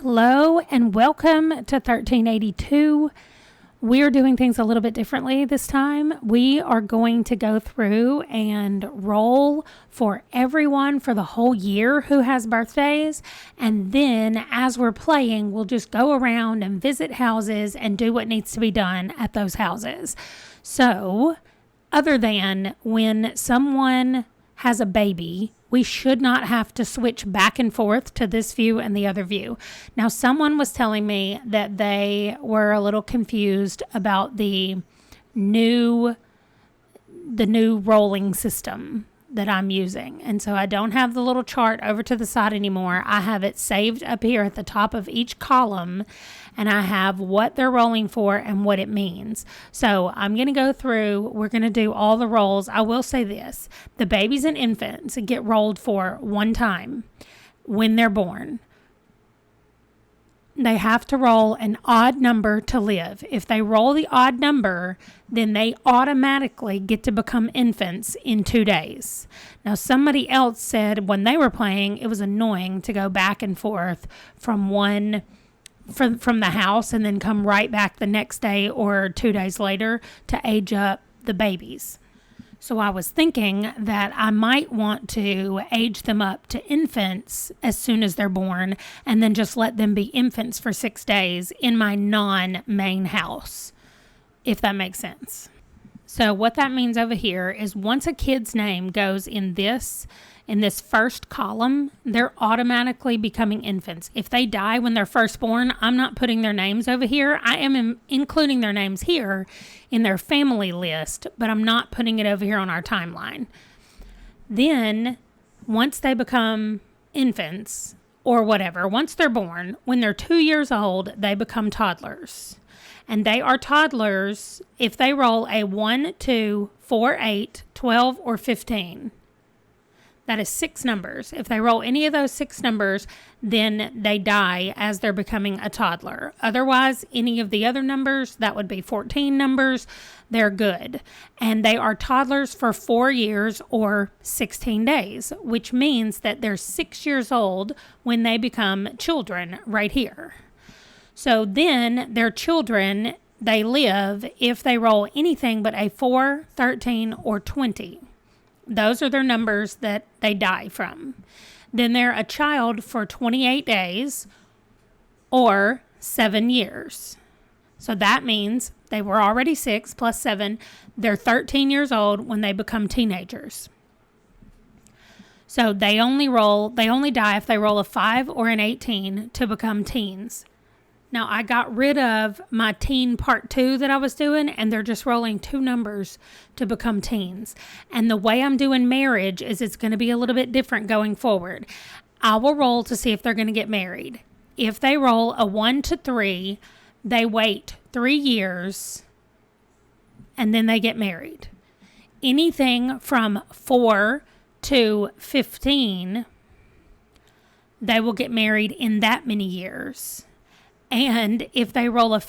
Hello and welcome to 1382. We're doing things a little bit differently this time. We are going to go through and roll for everyone for the whole year who has birthdays. And then as we're playing, we'll just go around and visit houses and do what needs to be done at those houses. So, other than when someone has a baby, we should not have to switch back and forth to this view and the other view. Now, someone was telling me that they were a little confused about the new rolling system that I'm using. And so I don't have the little chart over to the side anymore. I have it saved up here at the top of each column, and I have what they're rolling for and what it means. So I'm going to go through, we're going to do all the rolls. I will say this, the babies and infants get rolled for one time when they're born. They have to roll an odd number to live. If they roll the odd number, then they automatically get to become infants in 2 days. Now, somebody else said when they were playing, it was annoying to go back and forth from the house and then come right back the next day or 2 days later to age up the babies. So I was thinking that I might want to age them up to infants as soon as they're born and then just let them be infants for 6 days in my non-main house, if that makes sense. So what that means over here is once a kid's name goes in this first column, they're automatically becoming infants. If they die when they're first born, I'm not putting their names over here. I am including their names here in their family list, but I'm not putting it over here on our timeline. Then, once they become infants or whatever, once they're born, when they're 2 years old, they become toddlers. And they are toddlers if they roll a 1, 2, 4, 8, 12, or 15. That is 6 numbers. If they roll any of those 6 numbers, then they die as they're becoming a toddler. Otherwise, any of the other numbers, that would be 14 numbers, they're good. And they are toddlers for 4 years or 16 days, which means that they're 6 years old when they become children right here. So then their children, they live if they roll anything but a 4, 13, or 20. Those are their numbers that they die from. Then they're a child for 28 days or 7 years. So that means they were already 6 plus 7. They're 13 years old when they become teenagers. So they only die if they roll a 5 or an 18 to become teens. Now, I got rid of my teen part 2 that I was doing, and they're just rolling 2 numbers to become teens. And the way I'm doing marriage is it's going to be a little bit different going forward. I will roll to see if they're going to get married. If they roll a 1 to 3, they wait 3 years, and then they get married. Anything from 4 to 15, they will get married in that many years. And if they roll above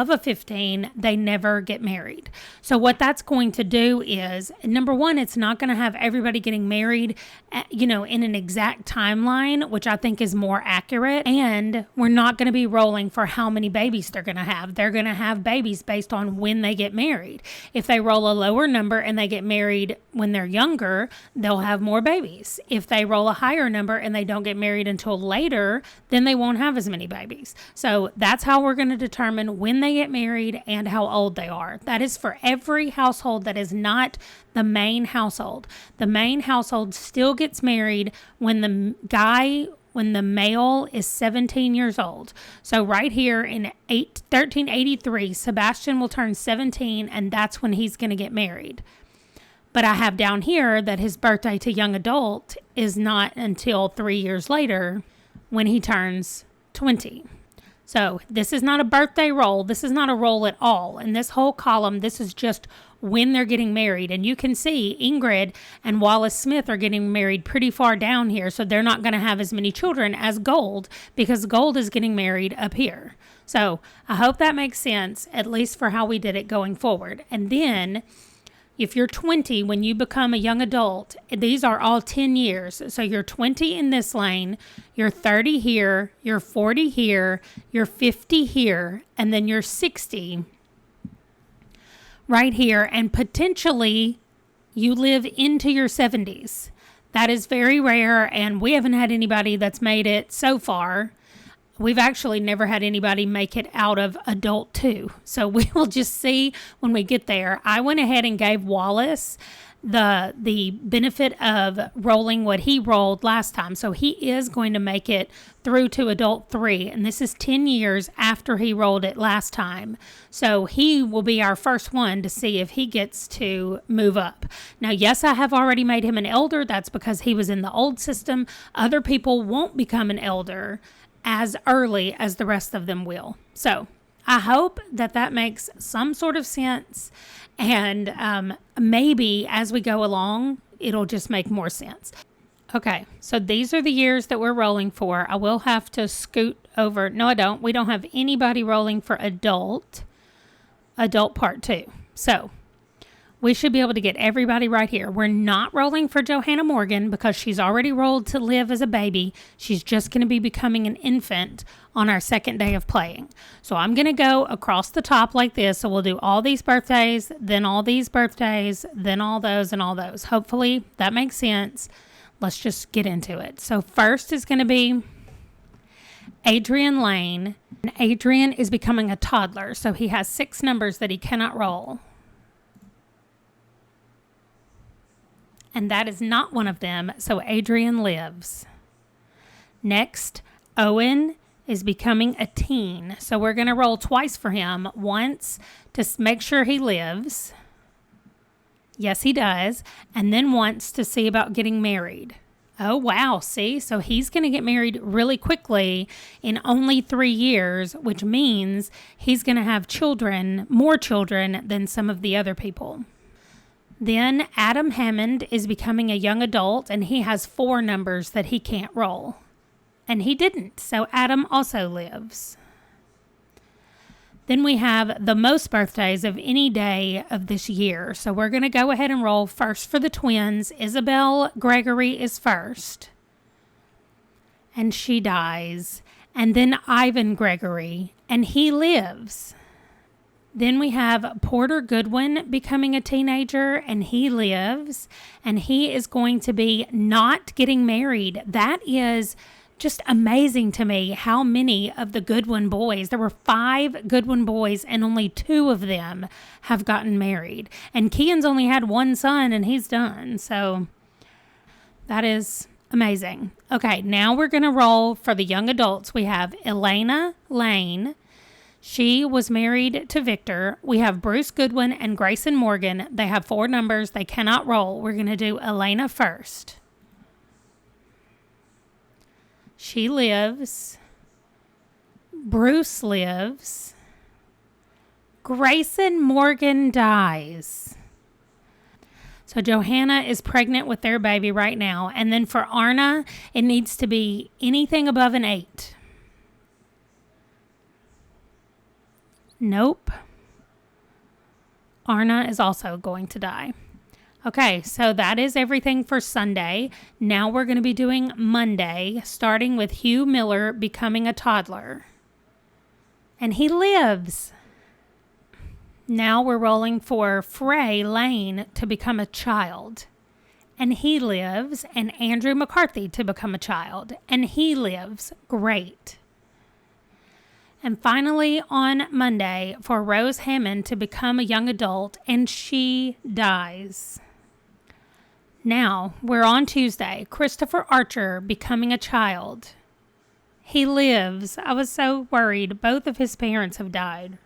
a 15, they never get married. So what that's going to do is, number one, it's not going to have everybody getting married, in an exact timeline, which I think is more accurate. And we're not going to be rolling for how many babies they're going to have. They're going to have babies based on when they get married. If they roll a lower number and they get married when they're younger, they'll have more babies. If they roll a higher number and they don't get married until later, then they won't have as many babies. So that's how we're going to determine when they get married and how old they are. That is for every household that is not the main household. The main household still gets married when the male is 17 years old. So right here in 1383, Sebastian will turn 17, and that's when he's going to get married. But I have down here that his birthday to young adult is not until 3 years later when he turns 20. So this is not a birthday roll. This is not a roll at all. In this whole column, this is just when they're getting married. And you can see Ingrid and Wallace Smith are getting married pretty far down here. So they're not going to have as many children as Gold, because Gold is getting married up here. So I hope that makes sense, at least for how we did it going forward. And then If you're 20 when you become a young adult, these are all 10 years. So you're 20 in this lane, you're 30 here, you're 40 here, you're 50 here, and then you're 60 right here, and potentially you live into your 70s. That is very rare, and we haven't had anybody that's made it so far. We've actually never had anybody make it out of adult 2. So we will just see when we get there. I went ahead and gave Wallace the benefit of rolling what he rolled last time. So he is going to make it through to adult 3. And this is 10 years after he rolled it last time. So he will be our first one to see if he gets to move up. Now, yes, I have already made him an elder. That's because he was in the old system. Other people won't become an elder as early as the rest of them will. So I hope that makes some sort of sense, and maybe as we go along, it'll just make more sense. Okay, so these are the years that we're rolling for. I will have to scoot over. No, I don't. We don't have anybody rolling for adult part 2. So we should be able to get everybody right here. We're not rolling for Johanna Morgan because she's already rolled to live as a baby. She's just going to be becoming an infant on our second day of playing. So I'm going to go across the top like this. So we'll do all these birthdays, then all these birthdays, then all those and all those. Hopefully that makes sense. Let's just get into it. So first is going to be Adrian Lane. And Adrian is becoming a toddler. So he has 6 numbers that he cannot roll. And that is not one of them, so Adrian lives. Next, Owen is becoming a teen. So we're going to roll twice for him. Once to make sure he lives. Yes, he does. And then once to see about getting married. Oh, wow. See? So he's going to get married really quickly in only 3 years, which means he's going to have children, more children than some of the other people. Then Adam Hammond is becoming a young adult, and he has 4 numbers that he can't roll. And he didn't, so Adam also lives. Then we have the most birthdays of any day of this year. So we're going to go ahead and roll first for the twins. Isabel Gregory is first. And she dies. And then Ivan Gregory, and he lives. Then we have Porter Goodwin becoming a teenager, and he lives, and he is going to be not getting married. That is just amazing to me how many of the Goodwin boys, there were 5 Goodwin boys, and only 2 of them have gotten married. And Kean's only had 1 son, and he's done. So that is amazing. Okay, now we're going to roll for the young adults. We have Elena Lane. She was married to Victor. We have Bruce Goodwin and Grayson Morgan. They have 4 numbers. They cannot roll. We're going to do Elena first. She lives. Bruce lives. Grayson Morgan dies. So Johanna is pregnant with their baby right now. And then for Arna, it needs to be anything above an 8. Nope. Arna is also going to die. Okay, so that is everything for Sunday. Now we're going to be doing Monday, starting with Hugh Miller becoming a toddler. And he lives. Now we're rolling for Frey Lane to become a child. And he lives. And Andrew McCarthy to become a child. And he lives. Great. And finally, on Monday, for Rose Hammond to become a young adult, and she dies. Now, we're on Tuesday. Christopher Archer becoming a child. He lives. I was so worried. Both of his parents have died.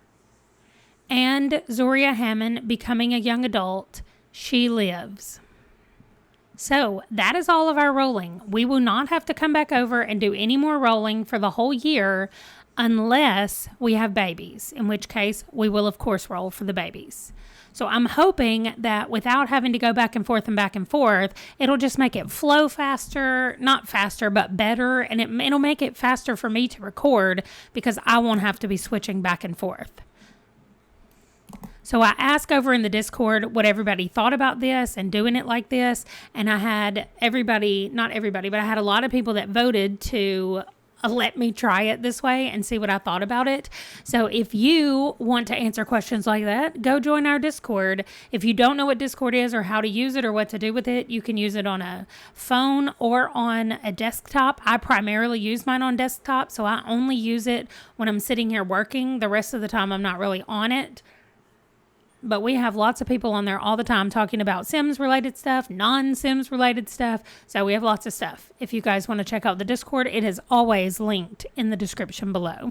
And Zoria Hammond becoming a young adult. She lives. So that is all of our rolling. We will not have to come back over and do any more rolling for the whole year unless we have babies, in which case we will, of course, roll for the babies. So I'm hoping that without having to go back and forth, it'll just make it flow faster, not faster, but better. And it'll make it faster for me to record because I won't have to be switching back and forth. So I asked over in the Discord what everybody thought about this and doing it like this. And I had not everybody, but I had a lot of people that voted to let me try it this way and see what I thought about it. So if you want to answer questions like that, go join our Discord. If you don't know what Discord is or how to use it or what to do with it, you can use it on a phone or on a desktop. I primarily use mine on desktop, so I only use it when I'm sitting here working. The rest of the time I'm not really on it. But we have lots of people on there all the time talking about Sims related stuff, non-Sims related stuff. So we have lots of stuff. If you guys want to check out the Discord, it is always linked in the description below.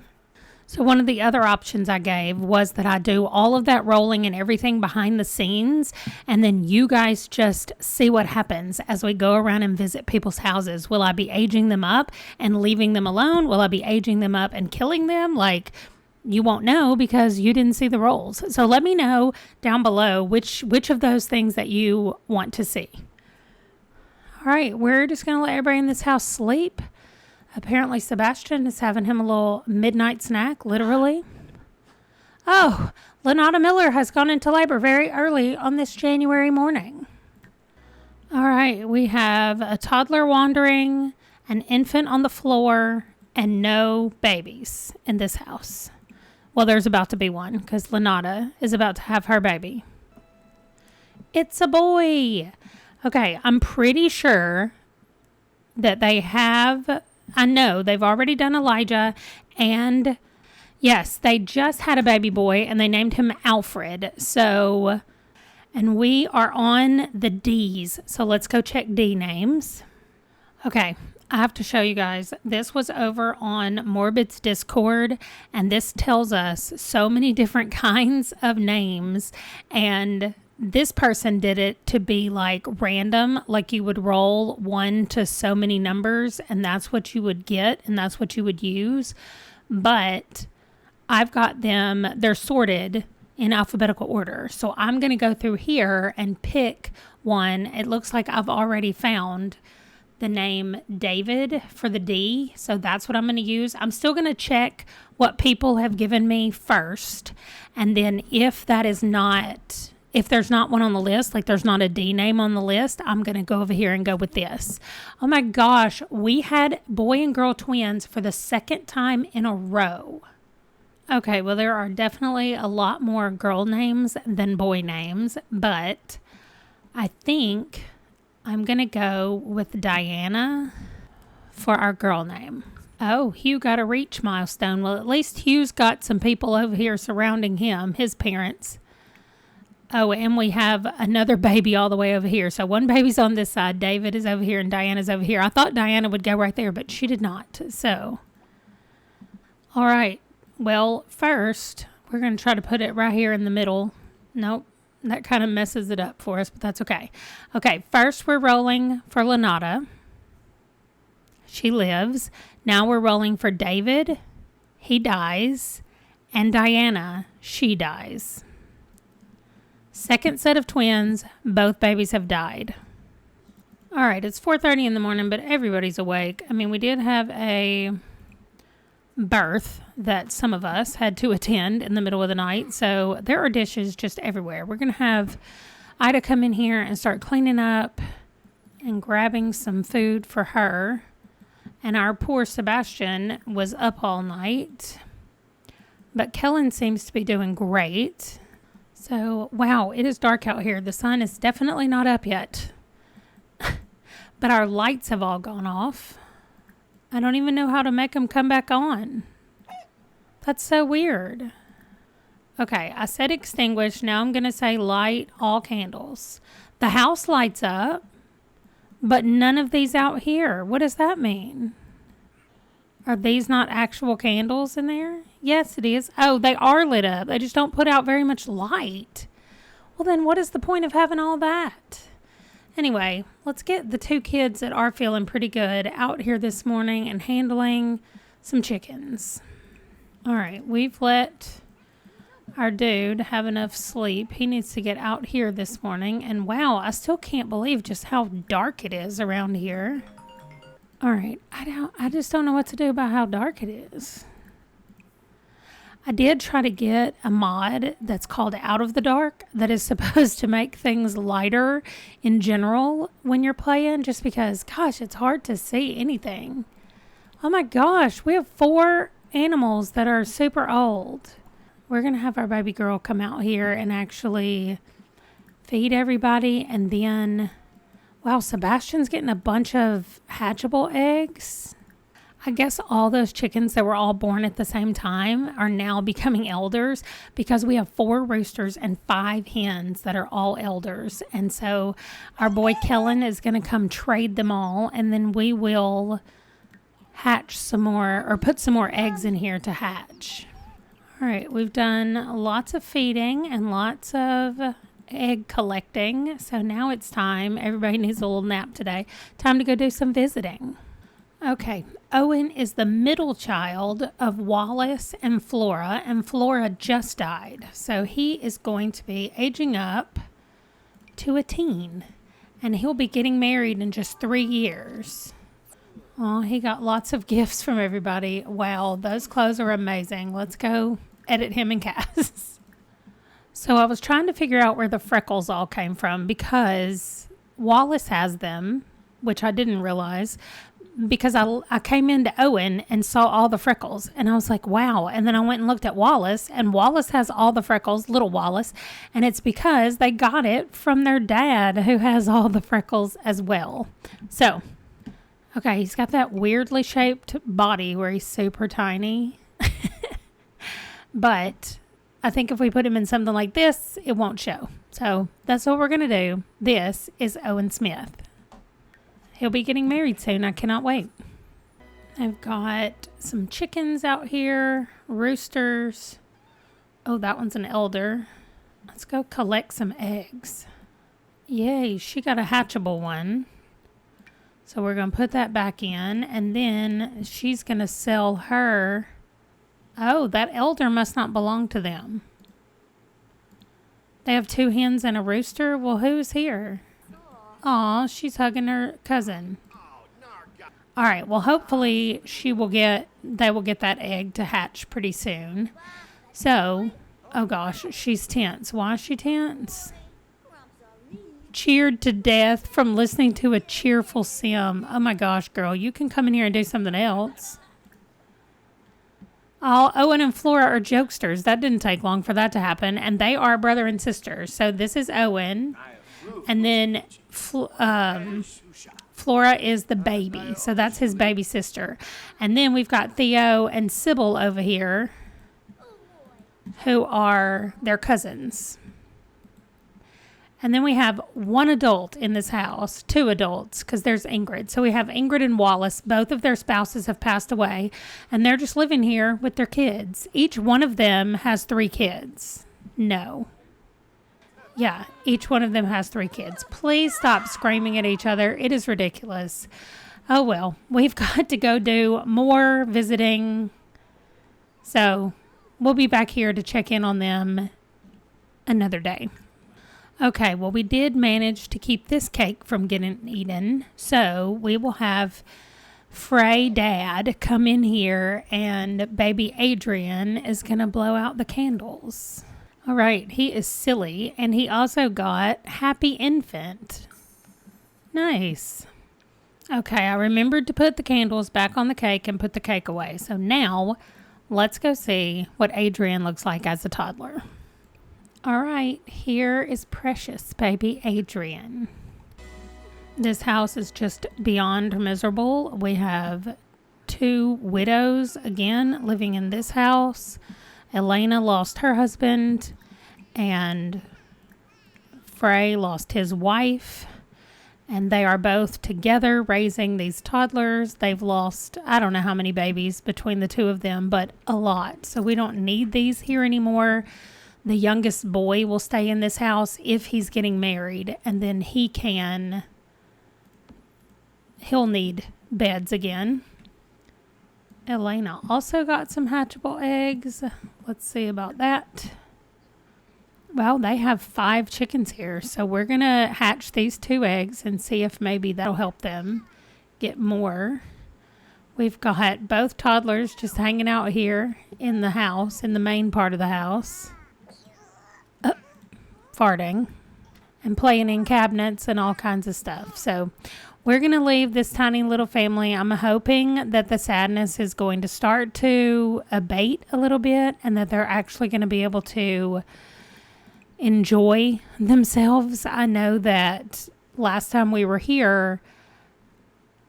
So one of the other options I gave was that I do all of that rolling and everything behind the scenes. And then you guys just see what happens as we go around and visit people's houses. Will I be aging them up and leaving them alone? Will I be aging them up and killing them? You won't know because you didn't see the rolls. So let me know down below which of those things that you want to see. All right, we're just going to let everybody in this house sleep. Apparently Sebastian is having him a little midnight snack, literally. Oh, Lenata Miller has gone into labor very early on this January morning. All right, we have a toddler wandering, an infant on the floor, and no babies in this house. Well, there's about to be one because Lenata is about to have her baby. It's a boy. Okay, I'm pretty sure that I know they've already done Elijah, and yes, they just had a baby boy and they named him Alfred. So, and we are on the D's. So let's go check D names. Okay. I have to show you guys, this was over on Morbid's Discord, and this tells us so many different kinds of names, and this person did it to be like random, like you would roll 1 to so many numbers, and that's what you would get, and that's what you would use, but I've got them, they're sorted in alphabetical order, so I'm going to go through here and pick one. It looks like I've already found the name David for the D. So that's what I'm going to use. I'm still going to check what people have given me first. And then if there's not one on the list, like there's not a D name on the list, I'm going to go over here and go with this. Oh my gosh. We had boy and girl twins for the second time in a row. Okay. Well, there are definitely a lot more girl names than boy names, but I think I'm going to go with Diana for our girl name. Oh, Hugh got a reach milestone. Well, at least Hugh's got some people over here surrounding him, his parents. Oh, and we have another baby all the way over here. So one baby's on this side. David is over here and Diana's over here. I thought Diana would go right there, but she did not. So, all right. Well, first, we're going to try to put it right here in the middle. Nope. That kind of messes it up for us, but that's okay. Okay, first we're rolling for Lenata. She lives. Now we're rolling for David. He dies. And Diana, she dies. Second set of twins. Both babies have died. All right, it's 4:30 in the morning, but everybody's awake. I mean, we did have a birth that some of us had to attend in the middle of the night, so there are dishes just everywhere. We're gonna have Ida come in here and start cleaning up and grabbing some food for her, and our poor Sebastian was up all night, but Kellen seems to be doing great. So wow, it is dark out here. The sun is definitely not up yet, but our lights have all gone off. I don't even know how to make them come back on. That's so weird. Okay, I said extinguish. Now I'm going to say light all candles. The house lights up, but none of these out here. What does that mean? Are these not actual candles in there? Yes, it is. Oh, they are lit up. They just don't put out very much light. Well, then what is the point of having all that? Anyway, let's get the two kids that are feeling pretty good out here this morning and handling some chickens. All right, we've let our dude have enough sleep. He needs to get out here this morning. And wow, I still can't believe just how dark it is around here. All right, I just don't know what to do about how dark it is. I did try to get a mod that's called Out of the Dark that is supposed to make things lighter in general when you're playing, just because, gosh, it's hard to see anything. Oh my gosh, we have 4 animals that are super old. We're going to have our baby girl come out here and actually feed everybody. And then, wow, Sebastian's getting a bunch of hatchable eggs. I guess all those chickens that were all born at the same time are now becoming elders, because we have 4 roosters and 5 hens that are all elders. And so our boy Kellen is going to come trade them all, and then we will hatch some more, or put some more eggs in here to hatch. All right, we've done lots of feeding and lots of egg collecting. So now it's time. Everybody needs a little nap today. Time to go do some visiting. Okay, Owen is the middle child of Wallace and Flora just died. So he is going to be aging up to a teen, and he'll be getting married in just 3 years. Oh, he got lots of gifts from everybody. Wow, those clothes are amazing. Let's go edit him and Cass. So I was trying to figure out where the freckles all came from, because Wallace has them, which I didn't realize, because I came into Owen and saw all the freckles, and I was like, wow. And then I went and looked at Wallace, and Wallace has all the freckles, little Wallace, and it's because they got it from their dad, who has all the freckles as well. So, okay, he's got that weirdly shaped body where he's super tiny. But I think if we put him in something like this, it won't show. So that's what we're going to do. This is Owen Smith. He'll be getting married soon. I cannot wait. I've got some chickens out here, roosters. Oh, that one's an elder. Let's go collect some eggs. Yay, she got a hatchable one. So we're going to put that back in, and then she's going to sell her. Oh, that elder must not belong to them. They have 2 hens and a rooster. Well, who's here? Aw, she's hugging her cousin. All right, well, hopefully they will get that egg to hatch pretty soon. So, oh gosh, she's tense. Why is she tense? Cheered to death from listening to a cheerful sim. Oh my gosh, girl, you can come in here and do something else. Oh, Owen and Flora are jokesters. That didn't take long for that to happen. And they are brother and sister. So this is Owen. And then Flora is the baby. So that's his baby sister. And then we've got Theo and Sybil over here, who are their cousins. And then we have 1 adult in this house, 2 adults, because there's Ingrid. So we have Ingrid and Wallace. Both of their spouses have passed away, and they're just living here with their kids. Each one of them has 3 kids. No. Yeah, each one of them has 3 kids. Please stop screaming at each other. It is ridiculous. Oh, well, we've got to go do more visiting. So we'll be back here to check in on them another day. Okay, well, we did manage to keep this cake from getting eaten, so we will have Frey Dad come in here, and baby Adrian is going to blow out the candles. All right, he is silly, and he also got Happy Infant. Nice. Okay, I remembered to put the candles back on the cake and put the cake away. So now, let's go see what Adrian looks like as a toddler. All right, here is precious baby Adrian. This house is just beyond miserable. We have 2 widows again living in this house. Elena lost her husband, and Frey lost his wife, and they are both together raising these toddlers. They've lost, I don't know how many babies between the 2 of them, but a lot. So we don't need these here anymore. The youngest boy will stay in this house if he's getting married, and then he'll need beds again. Elena also got some hatchable eggs. Let's see about that. Well, they have 5 chickens here, so we're going to hatch these 2 eggs and see if maybe that'll help them get more. We've got both toddlers just hanging out here in the house, in the main part of the house, farting and playing in cabinets and all kinds of stuff. So we're going to leave this tiny little family. I'm hoping that the sadness is going to start to abate a little bit and that they're actually going to be able to enjoy themselves. I know that last time we were here,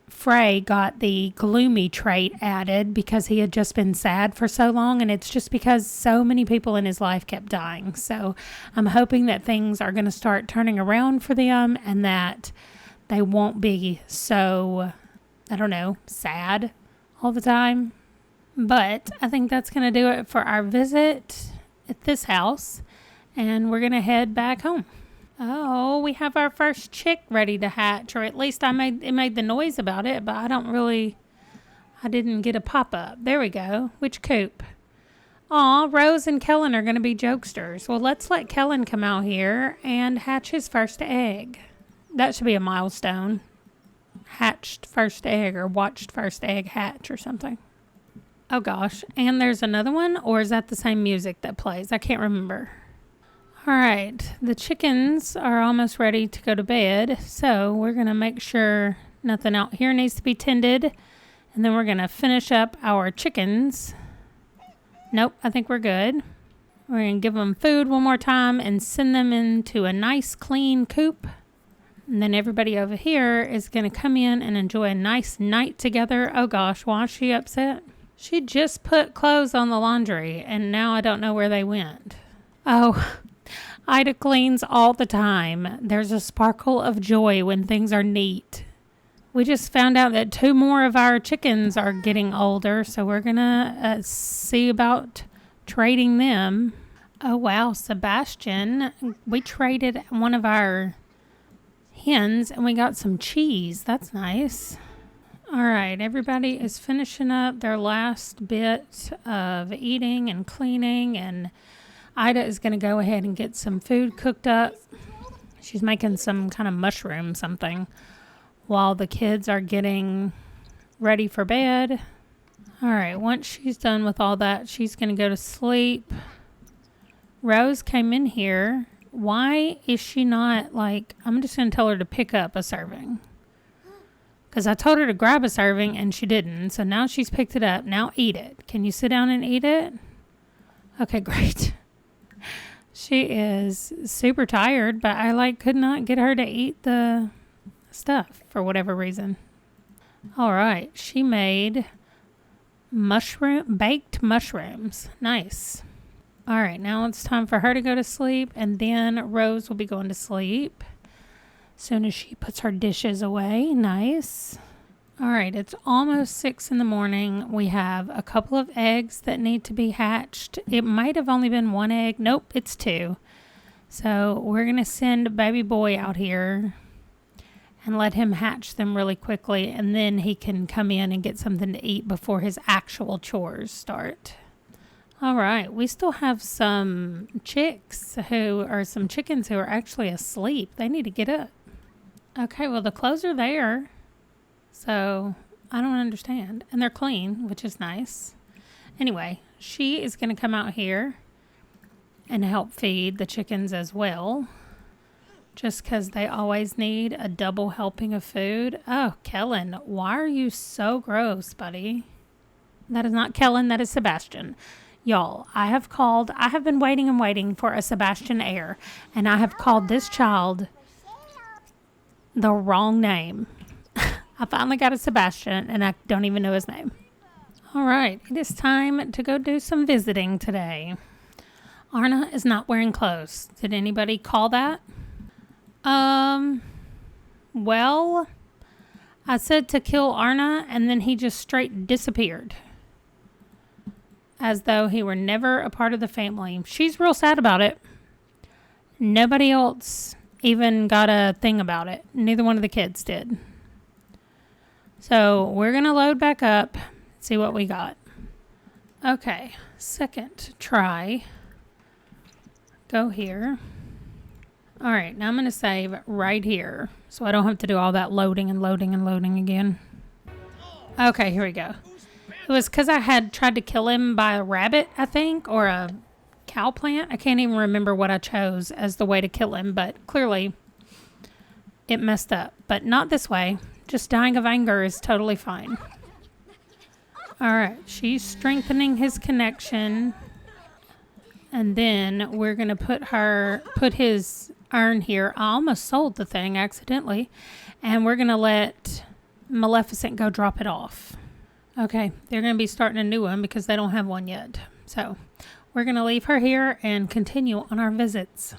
Frey got the gloomy trait added because he had just been sad for so long, and it's just because so many people in his life kept dying. So I'm hoping that things are going to start turning around for them and that they won't be so, I don't know, sad all the time. But I think that's going to do it for our visit at this house, and we're going to head back home. Oh, we have our first chick ready to hatch, or at least it made the noise about it, but I didn't get a pop-up. There we go. Which coop? Aw, Rose and Kellen are going to be jokesters. Well, let's let Kellen come out here and hatch his first egg. That should be a milestone. Hatched first egg, or watched first egg hatch or something. Oh gosh, and there's another one, or is that the same music that plays? I can't remember. All right, the chickens are almost ready to go to bed, so we're going to make sure nothing out here needs to be tended, and then we're going to finish up our chickens. Nope, I think we're good. We're going to give them food one more time and send them into a nice clean coop, and then everybody over here is going to come in and enjoy a nice night together. Oh gosh, why is she upset? She just put clothes on the laundry, and now I don't know where they went. Oh, Ida cleans all the time. There's a sparkle of joy when things are neat. We just found out that 2 more of our chickens are getting older, so we're going to see about trading them. Oh, wow, Sebastian. We traded one of our hens, and we got some cheese. That's nice. All right, everybody is finishing up their last bit of eating and cleaning, and Ida is going to go ahead and get some food cooked up. She's making some kind of mushroom something while the kids are getting ready for bed. All right, once she's done with all that, she's going to go to sleep. Rose came in here. Why is she not I'm just going to tell her to pick up a serving. Because I told her to grab a serving and she didn't. So now she's picked it up. Now eat it. Can you sit down and eat it? Okay, great. She is super tired, but I could not get her to eat the stuff for whatever reason. All right, she made baked mushrooms. Nice. All right, now it's time for her to go to sleep, and then Rose will be going to sleep as soon as she puts her dishes away. Nice. All right, it's almost 6 in the morning. We have a couple of eggs that need to be hatched. It might have only been 1 egg. Nope, it's 2. So we're going to send baby boy out here and let him hatch them really quickly, and then he can come in and get something to eat before his actual chores start. All right, we still have some chickens who are actually asleep. They need to get up. Okay, well, the clothes are there. So, I don't understand. And they're clean, which is nice. Anyway, she is going to come out here and help feed the chickens as well. Just because they always need a double helping of food. Oh, Kellen, why are you so gross, buddy? That is not Kellen, that is Sebastian. Y'all, I have been waiting and waiting for a Sebastian heir. And I have called this child the wrong name. I finally got a Sebastian, and I don't even know his name. All right, it is time to go do some visiting today. Arna is not wearing clothes. Did anybody call that? Well, I said to kill Arna, and then he just straight disappeared. As though he were never a part of the family. She's real sad about it. Nobody else even got a thing about it. Neither one of the kids did. So we're going to load back up, see what we got. Okay, second try. Go here. All right, now I'm going to save right here so I don't have to do all that loading and loading and loading again. Okay, here we go. It was because I had tried to kill him by a rabbit, I think, or a cow plant. I can't even remember what I chose as the way to kill him, but clearly it messed up. But not this way. Just dying of anger is totally fine. All right, she's strengthening his connection. And then we're going to put his urn here. I almost sold the thing accidentally. And we're going to let Maleficent go drop it off. Okay, they're going to be starting a new one because they don't have one yet. So we're going to leave her here and continue on our visits.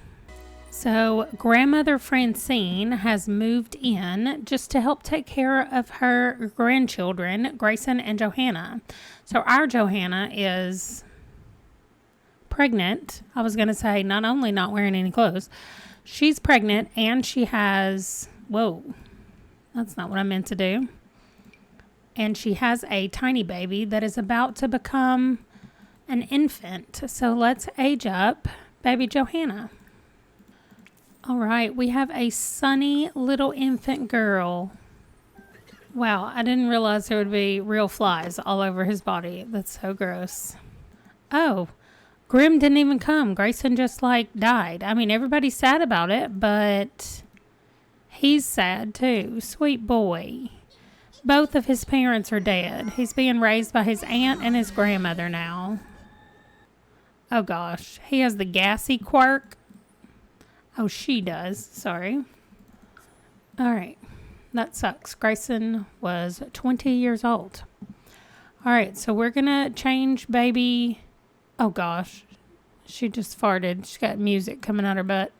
So grandmother Francine has moved in just to help take care of her grandchildren, Grayson and Johanna. So our Johanna is pregnant. I was going to say not only not wearing any clothes, she's pregnant and she has, whoa, that's not what I meant to do. And she has a tiny baby that is about to become an infant. So let's age up baby Johanna. All right, we have a sunny little infant girl. Wow, I didn't realize there would be real flies all over his body. That's so gross. Oh, Grim didn't even come. Grayson just died. I mean, everybody's sad about it, but he's sad too. Sweet boy. Both of his parents are dead. He's being raised by his aunt and his grandmother now. Oh gosh, he has the gassy quirk. Oh, she does. Sorry. All right. That sucks. Grayson was 20 years old. All right. So we're going to change baby. Oh, gosh. She just farted. She's got music coming out her butt.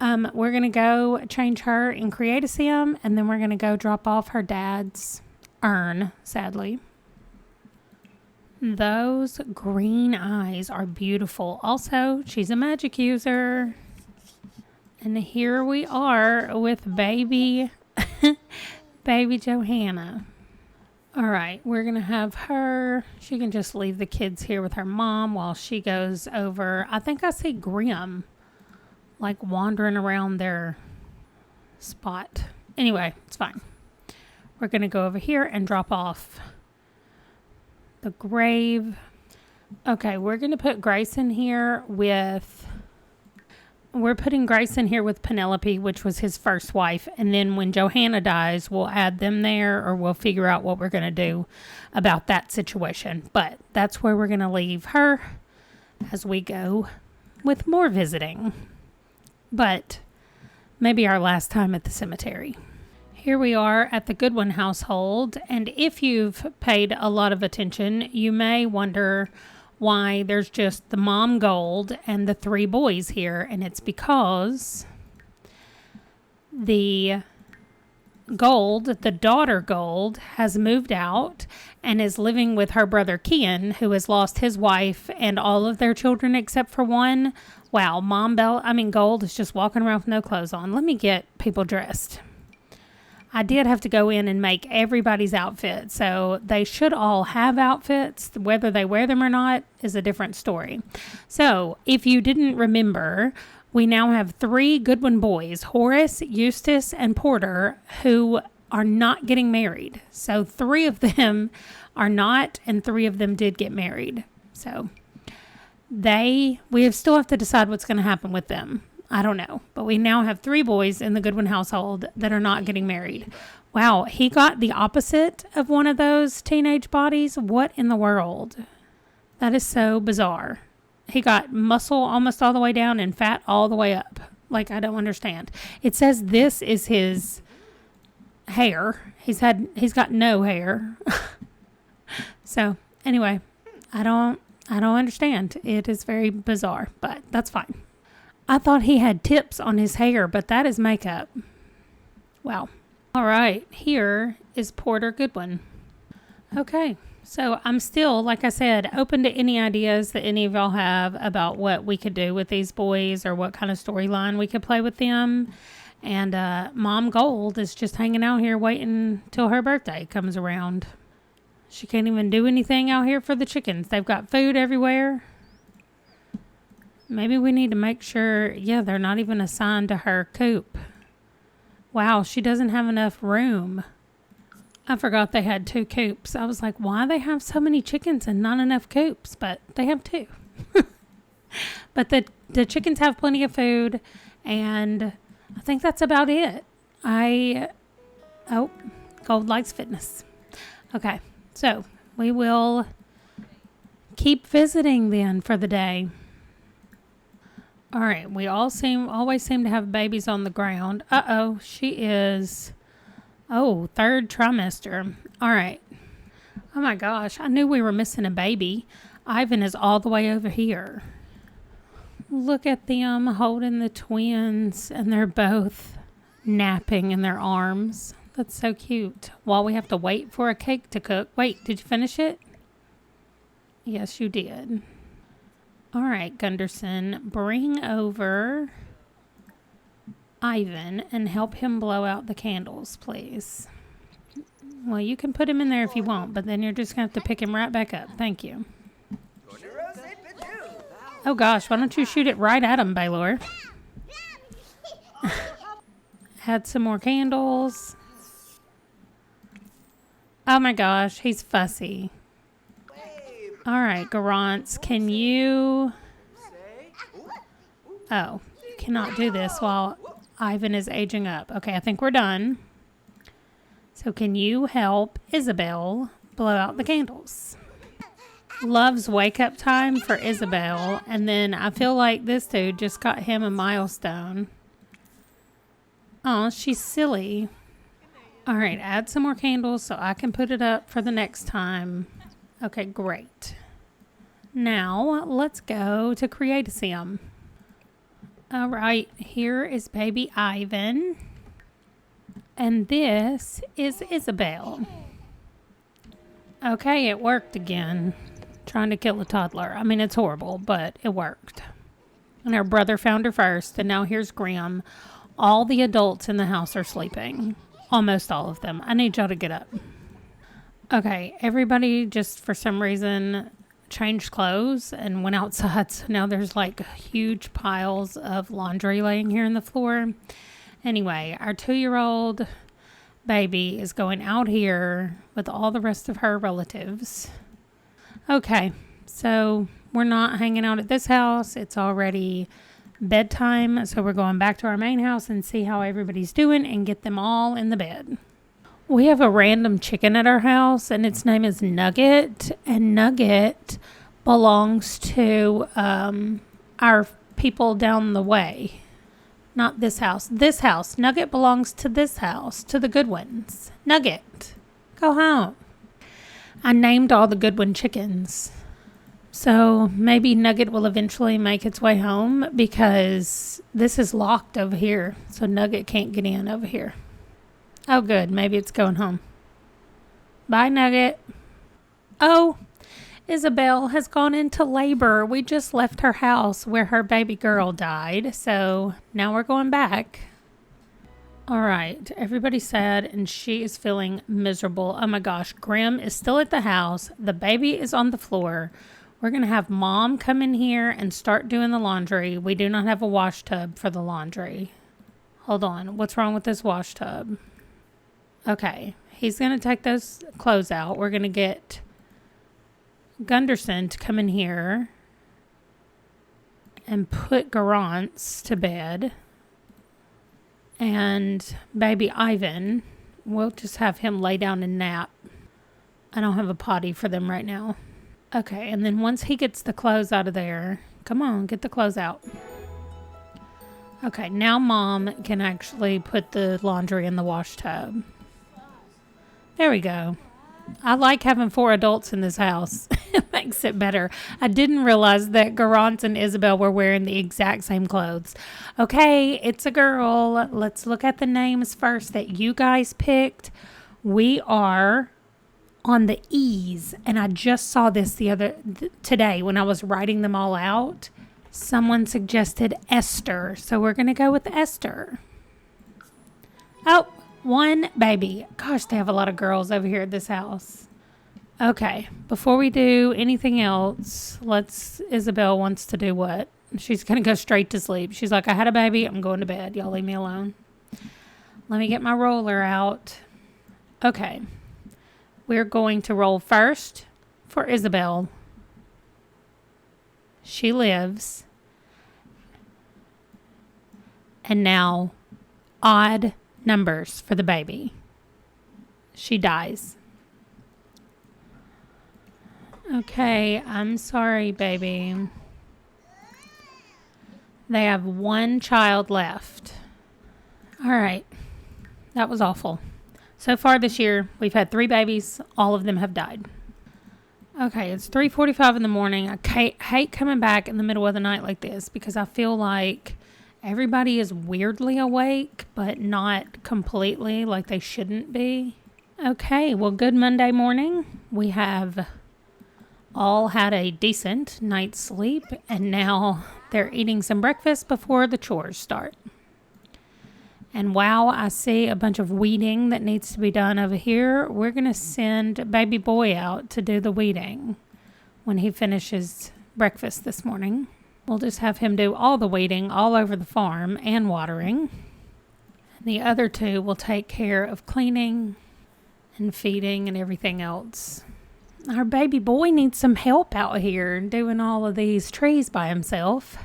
We're going to go change her and create a sim. And then we're going to go drop off her dad's urn, sadly. Those green eyes are beautiful. Also, she's a magic user. And here we are with baby Johanna. All right, we're going to have her. She can just leave the kids here with her mom while she goes over. I think I see Grim wandering around their spot. Anyway, it's fine. We're going to go over here and drop off the grave. Okay, we're going to put Grayson here with... We're putting Grayson here with Penelope, which was his first wife. And then when Johanna dies, we'll add them there or we'll figure out what we're going to do about that situation. But that's where we're going to leave her as we go with more visiting. But maybe our last time at the cemetery. Here we are at the Goodwin household. And if you've paid a lot of attention, you may wonder why there's just the mom Gold and the 3 boys here. And it's because the Gold, the daughter Gold, has moved out and is living with her brother Kian, who has lost his wife and all of their children except for one. Wow, Gold is just walking around with no clothes on. Let me get people dressed. I did have to go in and make everybody's outfit, so they should all have outfits. Whether they wear them or not is a different story. So, if you didn't remember, we now have 3 Goodwin boys, Horace, Eustace, and Porter, who are not getting married. So, 3 of them are not, and 3 of them did get married. So, we still have to decide what's going to happen with them. I don't know. But we now have 3 boys in the Goodwin household that are not getting married. Wow, he got the opposite of one of those teenage bodies. What in the world? That is so bizarre. He got muscle almost all the way down and fat all the way up. I don't understand. It says this is his hair. He's got no hair. So, anyway, I don't understand. It is very bizarre, but that's fine. I thought he had tips on his hair, but that is makeup. Wow. All right. Here is Porter Goodwin. Okay. So I'm still, like I said, open to any ideas that any of y'all have about what we could do with these boys or what kind of storyline we could play with them. And Mom Gold is just hanging out here waiting till her birthday comes around. She can't even do anything out here for the chickens. They've got food everywhere. Maybe we need to make sure, they're not even assigned to her coop. Wow, she doesn't have enough room. I forgot they had 2 coops. I was like, why they have so many chickens and not enough coops? But they have 2. But the chickens have plenty of food, and I think that's about it. Gold likes fitness. Okay, so we will keep visiting then for the day. All right, we always seem to have babies on the ground. She is, third trimester. All right. Oh my gosh, I knew we were missing a baby. Ivan is all the way over here. Look at them holding the twins, and they're both napping in their arms. That's so cute. While we have to wait for a cake to cook. Wait, did you finish it? Yes, you did. All right, Gunderson, bring over Ivan and help him blow out the candles, please. Well, you can put him in there if you want, but then you're just going to have to pick him right back up. Thank you. Oh, gosh, why don't you shoot it right at him, Baylor? Add some more candles. Oh, my gosh, he's fussy. All right, Garance, can you... Oh, you cannot do this while Ivan is aging up. Okay, I think we're done. So can you help Isabel blow out the candles? Loves wake up time for Isabel, and then I feel like this dude just got him a milestone. Oh, she's silly. All right, add some more candles so I can put it up for the next time. Okay, great. Now, let's go to create a sim. All right, here is baby Ivan. And this is Isabel. Okay, it worked again. Trying to kill a toddler. I mean, it's horrible, but it worked. And her brother found her first, and now here's Graham. All the adults in the house are sleeping. Almost all of them. I need y'all to get up. Okay, everybody just for some reason changed clothes and went outside. So now there's like huge piles of laundry laying here on the floor. Anyway, our 2-year-old baby is going out here with all the rest of her relatives. Okay, so we're not hanging out at this house. It's already bedtime, so we're going back to our main house and see how everybody's doing and get them all in the bed. We have a random chicken at our house, and its name is Nugget, and Nugget belongs to our people down the way. Not this house. This house. Nugget belongs to this house, to the Goodwins. Nugget, go home. I named all the Goodwin chickens. So maybe Nugget will eventually make its way home because this is locked over here. So Nugget can't get in over here. Oh, good. Maybe it's going home. Bye, Nugget. Oh, Isabel has gone into labor. We just left her house where her baby girl died. So now we're going back. All right. Everybody's sad and she is feeling miserable. Oh my gosh. Grim is still at the house. The baby is on the floor. We're going to have Mom come in here and start doing the laundry. We do not have a wash tub for the laundry. Hold on. What's wrong with this wash tub? Okay. He's going to take those clothes out. We're going to get Gunderson to come in here and put Garance to bed. And baby Ivan, we'll just have him lay down and nap. I don't have a potty for them right now. Okay, and then once he gets the clothes out of there, come on, get the clothes out. Okay, now Mom can actually put the laundry in the wash tub. There we go. I like having 4 adults in this house. It makes it better. I didn't realize that Garance and Isabel were wearing the exact same clothes. Okay, it's a girl. Let's look at the names first that you guys picked. We are on the E's, and I just saw this today when I was writing them all out. Someone suggested Esther, so we're going to go with Esther. Oh, 1 baby. Gosh, they have a lot of girls over here at this house. Okay, before we do anything else, Isabel wants to do what? She's going to go straight to sleep. She's like, I had a baby. I'm going to bed. Y'all leave me alone. Let me get my roller out. Okay. We're going to roll first for Isabel. She lives. And now odd numbers for the baby. She dies. Okay, I'm sorry, baby. They have one child left. All right. That was awful. So far this year, we've had 3 babies. All of them have died. Okay, it's 3:45 in the morning. I hate coming back in the middle of the night like this because I feel like everybody is weirdly awake, but not completely, like they shouldn't be. Okay, well, good Monday morning. We have all had a decent night's sleep, and now they're eating some breakfast before the chores start. And wow, I see a bunch of weeding that needs to be done over here. We're going to send baby boy out to do the weeding when he finishes breakfast this morning. We'll just have him do all the weeding all over the farm and watering. The other 2 will take care of cleaning and feeding and everything else. Our baby boy needs some help out here doing all of these trees by himself.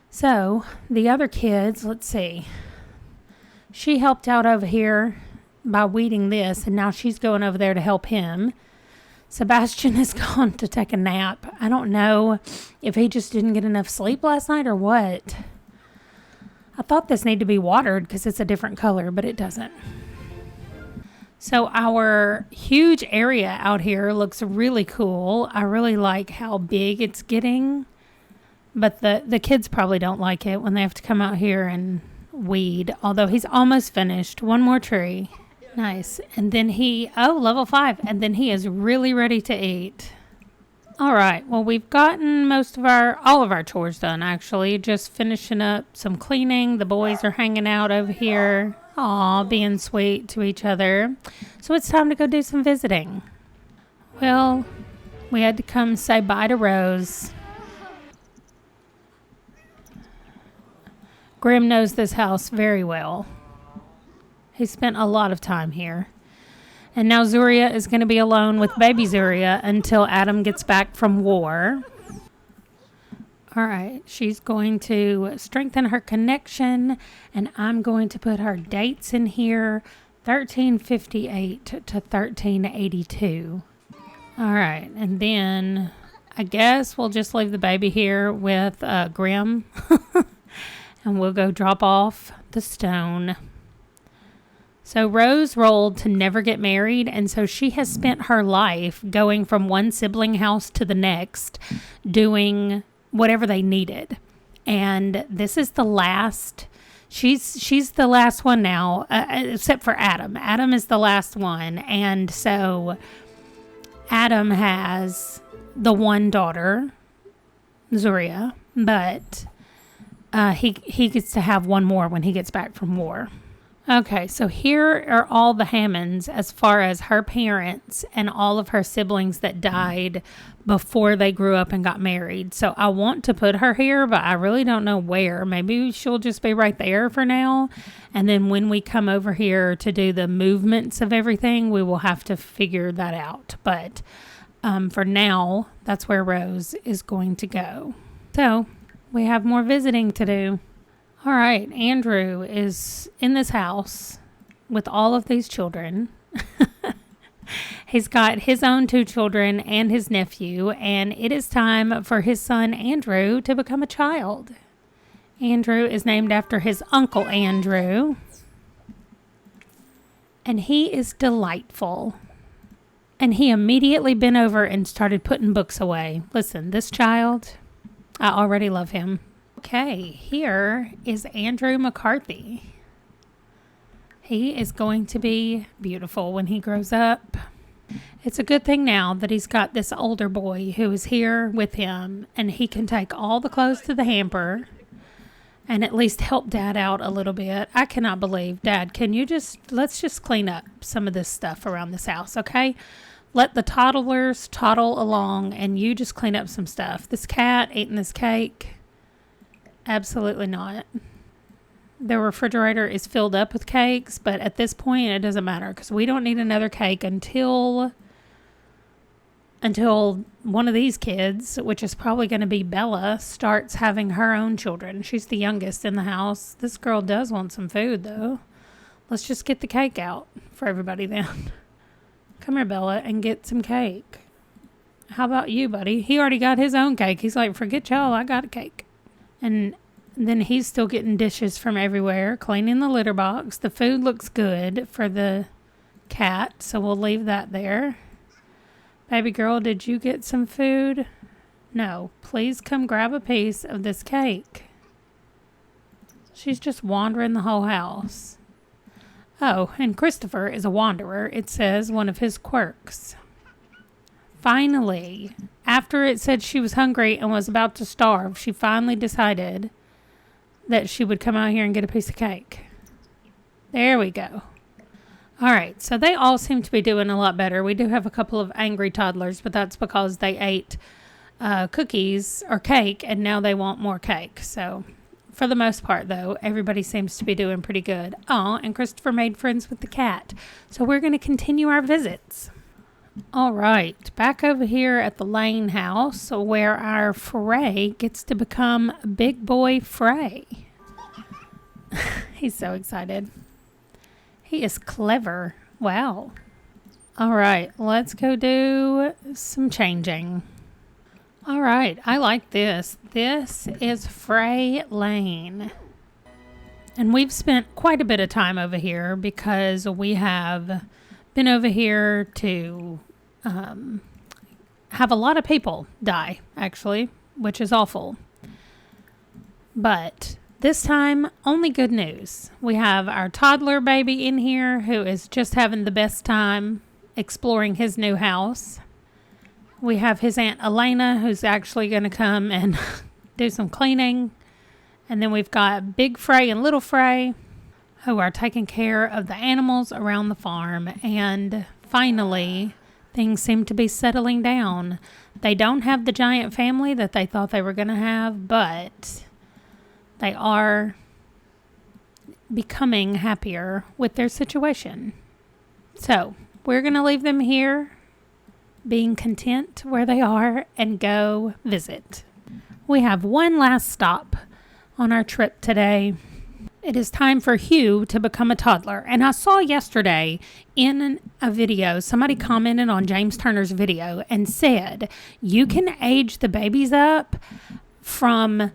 So the other kids, let's see. She helped out over here by weeding this, and now she's going over there to help him. Sebastian has gone to take a nap. I don't know if he just didn't get enough sleep last night or what. I thought this needed to be watered because it's a different color, but it doesn't. So our huge area out here looks really cool. I really like how big it's getting, but the kids probably don't like it when they have to come out here and weed, although he's almost finished. One more tree. Nice. And then level 5, and then he is really ready to eat. All right, well, we've gotten all of our chores done, actually. Just finishing up some cleaning. The boys are hanging out over here. Aw, being sweet to each other. So it's time to go do some visiting. Well, we had to come say bye to Rose. Grim knows this house very well. He spent a lot of time here. And now Zuria is going to be alone with baby Zuria until Adam gets back from war. All right, she's going to strengthen her connection, and I'm going to put her dates in here, 1358 to 1382. All right, and then I guess we'll just leave the baby here with Grim, and we'll go drop off the stone. So Rose rolled to never get married, and so she has spent her life going from one sibling house to the next, doing whatever they needed. And this is the last. She's the last one now, except for Adam. Adam is the last one, and so Adam has the one daughter, Zuria, but he gets to have one more when he gets back from war. Okay, so here are all the Hammonds as far as her parents and all of her siblings that died before they grew up and got married. So I want to put her here, but I really don't know where. Maybe she'll just be right there for now. And then when we come over here to do the movements of everything, we will have to figure that out. But for now, that's where Rose is going to go. So we have more visiting to do. All right, Andrew is in this house with all of these children. He's got his own 2 children and his nephew, and it is time for his son Andrew to become a child. Andrew is named after his uncle Andrew, and he is delightful. And he immediately bent over and started putting books away. Listen, this child, I already love him. Okay, here is Andrew McCarthy. He is going to be beautiful when he grows up. It's a good thing now that he's got this older boy who is here with him, and he can take all the clothes to the hamper and at least help Dad out a little bit. I cannot believe, Dad, let's just clean up some of this stuff around this house, okay? Let the toddlers toddle along, and you just clean up some stuff. This cat eating this cake. Absolutely not. the refrigerator is filled up with cakes, but at this point it doesn't matter because we don't need another cake until one of these kids, which is probably going to be Bella, starts having her own children. She's the youngest in the house. This girl does want some food, though. Let's just get the cake out for everybody then. Come here, Bella, and get some cake. How about you, buddy? He already got his own cake. He's like, forget y'all, I got a cake. And then he's still getting dishes from everywhere, cleaning the litter box. The food looks good for the cat, so we'll leave that there. Baby girl, did you get some food? No. Please come grab a piece of this cake. She's just wandering the whole house. Oh, and Christopher is a wanderer. It says one of his quirks. Finally, after it said she was hungry and was about to starve, she finally decided that she would come out here and get a piece of cake. There we go. All right, so they all seem to be doing a lot better. We do have a couple of angry toddlers, but that's because they ate cookies or cake, and now they want more cake. So for the most part, though, everybody seems to be doing pretty good. Oh, and Christopher made friends with the cat. So we're going to continue our visits. All right, back over here at the Lane house where our Frey gets to become Big Boy Frey. He's so excited. He is clever. Wow. All right, let's go do some changing. All right, I like this. This is Frey Lane. And we've spent quite a bit of time over here because we have been over here to have a lot of people die, actually, which is awful. But this time, only good news. We have our toddler baby in here who is just having the best time exploring his new house. We have his Aunt Elena who's actually going to come and do some cleaning. And then we've got Big Frey and Little Frey who are taking care of the animals around the farm. And finally, things seem to be settling down. They don't have the giant family that they thought they were going to have, but they are becoming happier with their situation. So we're going to leave them here, being content where they are, and go visit. We have one last stop on our trip today. It is time for Hugh to become a toddler. And I saw yesterday in a video, somebody commented on James Turner's video and said, you can age the babies up from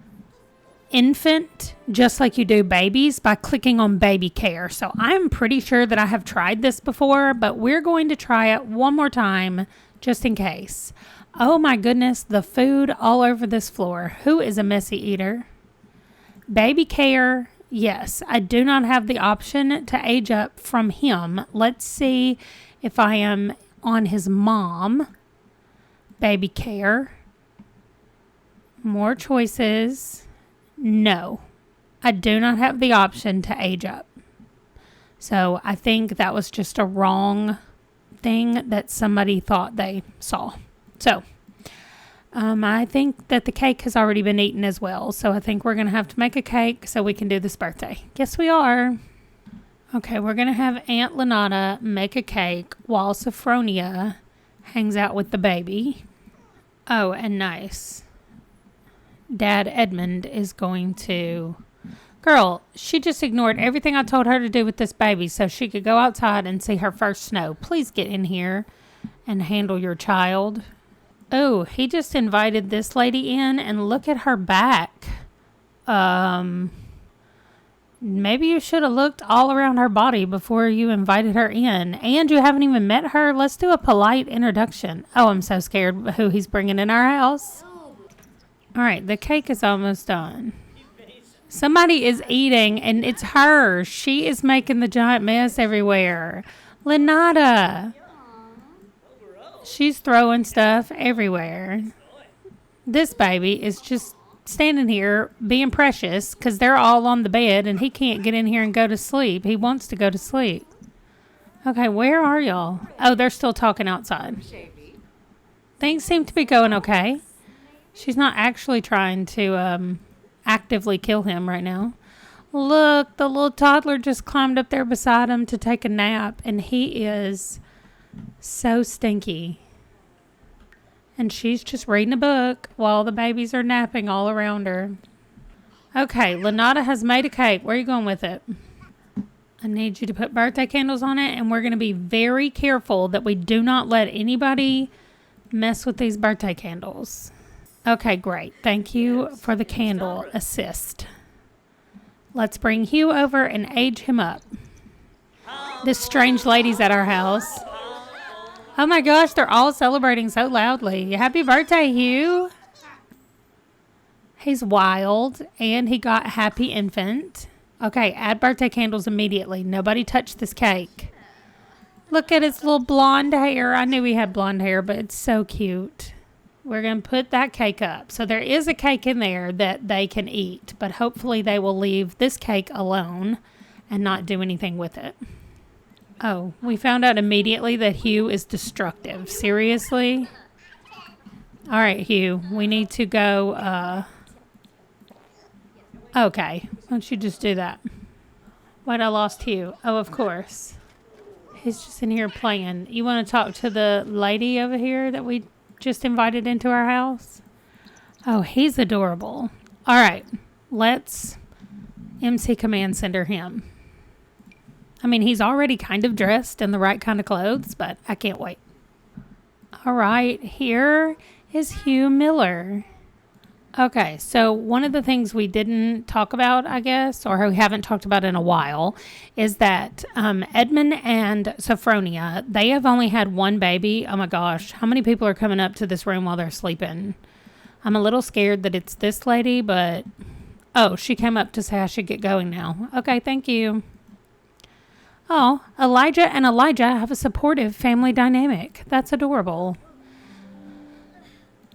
infant just like you do babies by clicking on baby care. So I'm pretty sure that I have tried this before, but we're going to try it one more time just in case. Oh my goodness, the food all over this floor. Who is a messy eater? Baby care. Yes, I do not have the option to age up from him. Let's see if I am on his mom. Baby care. More choices. No, I do not have the option to age up. So I think that was just a wrong thing that somebody thought they saw. So I think that the cake has already been eaten as well. So I think we're going to have to make a cake so we can do this birthday. Yes, we are. Okay, we're going to have Aunt Lenata make a cake while Sophronia hangs out with the baby. Oh, and nice. Dad Edmund is going to... Girl, she just ignored everything I told her to do with this baby so she could go outside and see her first snow. Please get in here and handle your child. Oh, he just invited this lady in and look at her back. Maybe you should have looked all around her body before you invited her in. And you haven't even met her. Let's do a polite introduction. Oh, I'm so scared who he's bringing in our house. All right, the cake is almost done. Somebody is eating, and it's her. She is making the giant mess everywhere. Lenata. She's throwing stuff everywhere. This baby is just standing here being precious because they're all on the bed, and he can't get in here and go to sleep. He wants to go to sleep. Okay, where are y'all? Oh, they're still talking outside. Things seem to be going okay. She's not actually trying to actively kill him right now. Look, the little toddler just climbed up there beside him to take a nap, and he is so stinky. And she's just reading a book while the babies are napping all around her. Okay, Lenata has made a cake. Where are you going with it? I need you to put birthday candles on it, and we're going to be very careful that we do not let anybody mess with these birthday candles. Okay, great. Thank you for the candle assist. Let's bring Hugh over and age him up. This strange lady's at our house. Oh my gosh, they're all celebrating so loudly. Happy birthday, Hugh. He's wild, and he got happy infant. Okay, add birthday candles immediately. Nobody touch this cake. Look at his little blonde hair. I knew he had blonde hair, but it's so cute. We're going to put that cake up. So there is a cake in there that they can eat, but hopefully they will leave this cake alone and not do anything with it. Oh, we found out immediately that Hugh is destructive. Seriously? All right, Hugh, we need to go, okay, why don't you just do that? Why'd I lost Hugh? Oh, of course. He's just in here playing. You want to talk to the lady over here that we just invited into our house? Oh, he's adorable. All right, let's MC Command Center him. I mean, he's already kind of dressed in the right kind of clothes, but I can't wait. All right, here is Hugh Miller. Okay, so one of the things we didn't talk about, I guess, or we haven't talked about in a while, is that Edmund and Sophronia, they have only had one baby. Oh my gosh, how many people are coming up to this room while they're sleeping? I'm a little scared that it's this lady, but... Oh, she came up to say I should get going now. Okay, thank you. Oh, Elijah and Elijah have a supportive family dynamic. That's adorable.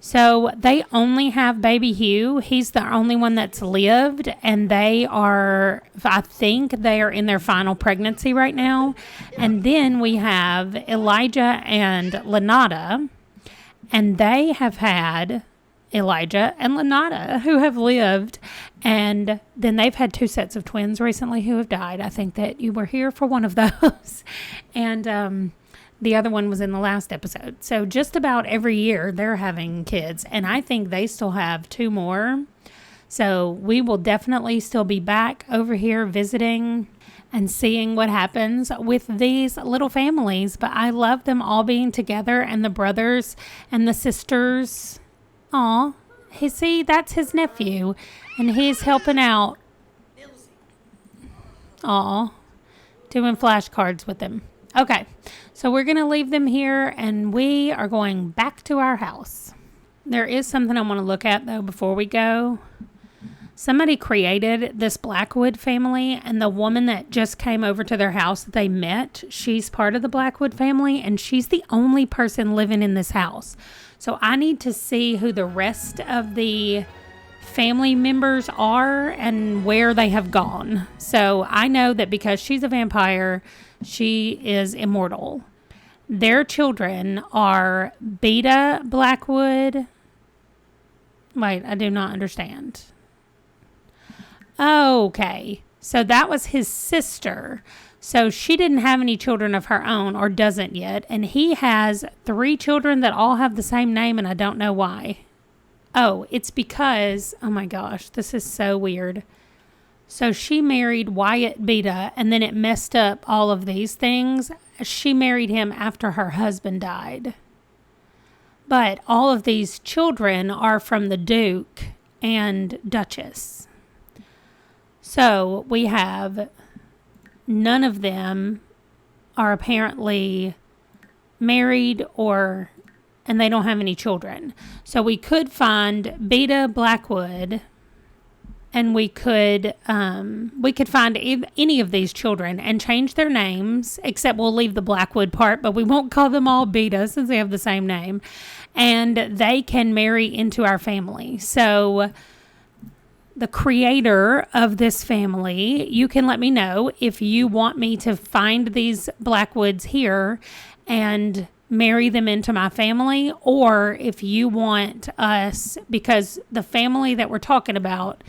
So they only have baby Hugh. He's the only one that's lived, and they are, I think they are in their final pregnancy right now. And then we have Elijah and Lenata, and they have had Elijah and Lenata who have lived, and then they've had 2 sets of twins recently who have died. I think that you were here for one of those. And the other one was in the last episode. So just about every year they're having kids, and I think they still have 2 more. So we will definitely still be back over here visiting and seeing what happens with these little families. But I love them all being together, and the brothers and the sisters. Aw, see, that's his nephew, and he's helping out. Aw, doing flashcards with him. Okay, so we're going to leave them here, and we are going back to our house. There is something I want to look at, though, before we go. Somebody created this Blackwood family, and the woman that just came over to their house that they met, she's part of the Blackwood family, and she's the only person living in this house. So I need to see who the rest of the family members are and where they have gone. So I know that because she's a vampire, she is immortal. Their children are Beta Blackwood. Wait, I do not understand. Okay, so that was his sister. So she didn't have any children of her own, or doesn't yet. And he has 3 children that all have the same name, and I don't know why. Oh, it's because, oh my gosh, this is so weird. So she married Wyatt Beta, and then it messed up all of these things. She married him after her husband died. But all of these children are from the Duke and Duchess. So we have... None of them are apparently married and they don't have any children. So we could find Beta Blackwood, and we could find any of these children and change their names, except we'll leave the Blackwood part, but we won't call them all Beta since they have the same name. And they can marry into our family. So the creator of this family, you can let me know if you want me to find these Blackwoods here and marry them into my family, or if you want us, because the family that we're talking about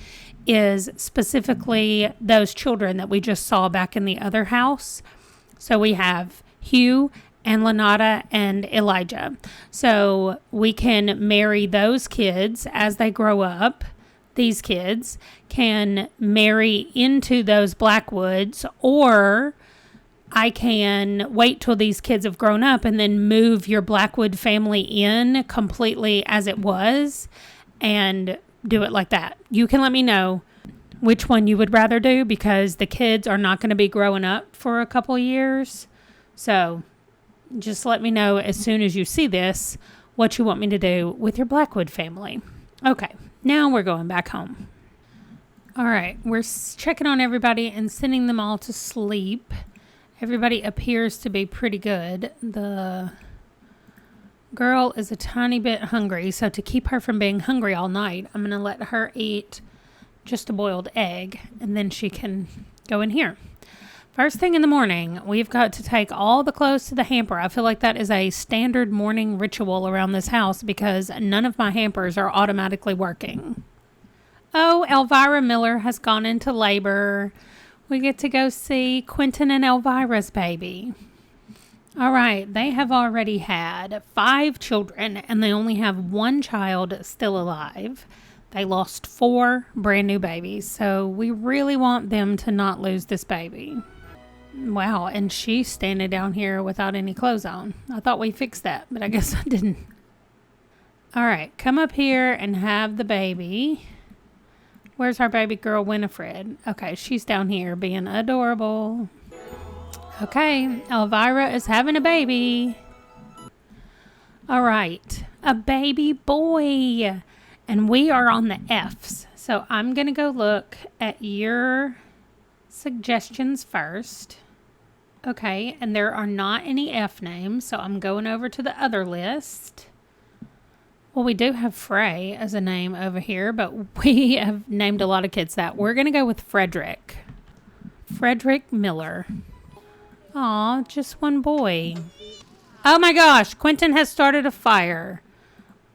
is specifically those children that we just saw back in the other house. So we have Hugh and Lanata and Elijah. So we can marry those kids as they grow up. These kids can marry into those Blackwoods, or I can wait till these kids have grown up and then move your Blackwood family in completely as it was and do it like that. You can let me know which one you would rather do, because the kids are not going to be growing up for a couple years. So just let me know as soon as you see this what you want me to do with your Blackwood family. Okay, now we're going back home. All right, we're checking on everybody and sending them all to sleep. Everybody appears to be pretty good. The girl is a tiny bit hungry, so to keep her from being hungry all night, I'm going to let her eat just a boiled egg, and then she can go in here. First thing in the morning, we've got to take all the clothes to the hamper. I feel like that is a standard morning ritual around this house because none of my hampers are automatically working. Oh, Elvira Miller has gone into labor. We get to go see Quentin and Elvira's baby. All right, they have already had 5 children, and they only have 1 child still alive. They lost 4 brand new babies, so we really want them to not lose this baby. Wow, and she's standing down here without any clothes on. I thought we fixed that, but I guess I didn't. All right, come up here and have the baby. Where's our baby girl, Winifred? Okay, she's down here being adorable. Okay, Elvira is having a baby. All right, a baby boy. And we are on the F's. So I'm going to go look at your suggestions first. Okay, and there are not any F names, so I'm going over to the other list. Well, we do have Frey as a name over here, but we have named a lot of kids that. We're going to go with Frederick. Frederick Miller. Aw, just 1 boy. Oh my gosh, Quentin has started a fire.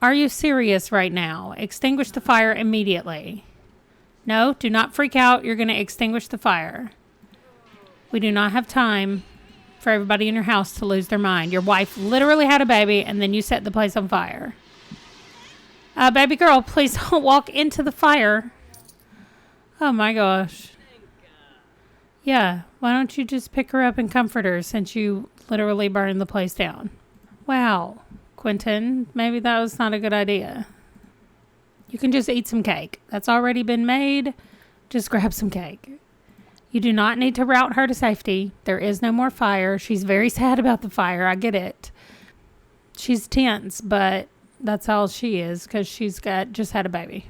Are you serious right now? Extinguish the fire immediately. No, do not freak out. You're going to extinguish the fire. We do not have time for everybody in your house to lose their mind. Your wife literally had a baby, and then you set the place on fire. Baby girl, please don't walk into the fire. Oh my gosh. Yeah, why don't you just pick her up and comfort her since you literally burned the place down? Wow, Quentin, maybe that was not a good idea. You can just eat some cake. That's already been made. Just grab some cake. You do not need to route her to safety. There is no more fire. She's very sad about the fire. I get it. She's tense, but that's all she is because she's just had a baby.